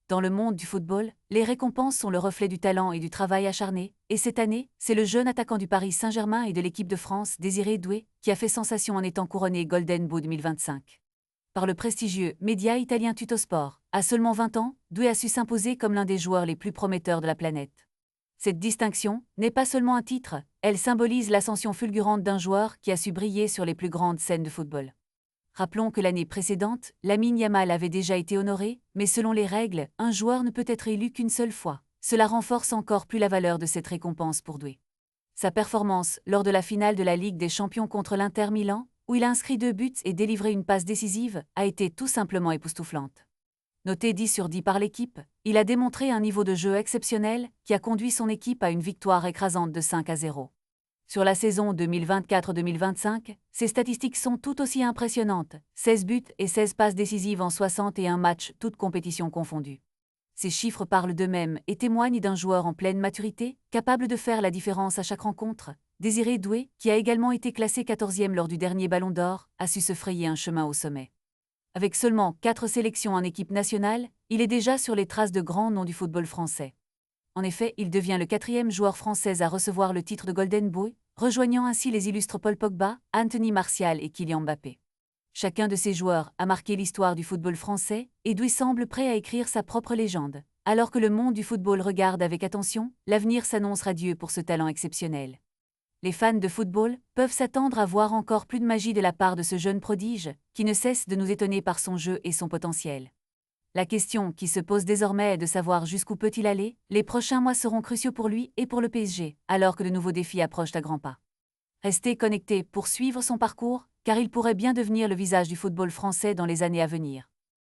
Dans le monde du football, les récompenses sont le reflet du talent et du travail acharné, et cette année, c'est le jeune attaquant du Paris Saint-Germain et de l'équipe de France, Désiré Doué, qui a fait sensation en étant couronné Golden Boot 2025. Par le prestigieux média italien Tuttosport, à seulement 20 ans, Doué a su s'imposer comme l'un des joueurs les plus prometteurs de la planète. Cette distinction n'est pas seulement un titre, elle symbolise l'ascension fulgurante d'un joueur qui a su briller sur les plus grandes scènes de football. Rappelons que l'année précédente, Lamine Yamal avait déjà été honoré, mais selon les règles, un joueur ne peut être élu qu'une seule fois. Cela renforce encore plus la valeur de cette récompense pour Doué. Sa performance lors de la finale de la Ligue des Champions contre l'Inter Milan, où il a inscrit 2 buts et délivré une passe décisive, a été tout simplement époustouflante. Noté 10 sur 10 par l'équipe, il a démontré un niveau de jeu exceptionnel qui a conduit son équipe à une victoire écrasante de 5-0. Sur la saison 2024-2025, ses statistiques sont tout aussi impressionnantes, 16 buts et 16 passes décisives en 61 matchs, toutes compétitions confondues. Ces chiffres parlent d'eux-mêmes et témoignent d'un joueur en pleine maturité, capable de faire la différence à chaque rencontre. Désiré Doué, qui a également été classé 14e lors du dernier Ballon d'Or, a su se frayer un chemin au sommet. Avec seulement 4 sélections en équipe nationale, il est déjà sur les traces de grands noms du football français. En effet, il devient le 4e joueur français à recevoir le titre de Golden Boot, rejoignant ainsi les illustres Paul Pogba, Anthony Martial et Kylian Mbappé. Chacun de ces joueurs a marqué l'histoire du football français, et Doué semble prêt à écrire sa propre légende. Alors que le monde du football regarde avec attention, l'avenir s'annonce radieux pour ce talent exceptionnel. Les fans de football peuvent s'attendre à voir encore plus de magie de la part de ce jeune prodige, qui ne cesse de nous étonner par son jeu et son potentiel. La question qui se pose désormais est de savoir jusqu'où peut-il aller. Les prochains mois seront cruciaux pour lui et pour le PSG, alors que de nouveaux défis approchent à grands pas. Restez connectés pour suivre son parcours, car il pourrait bien devenir le visage du football français dans les années à venir.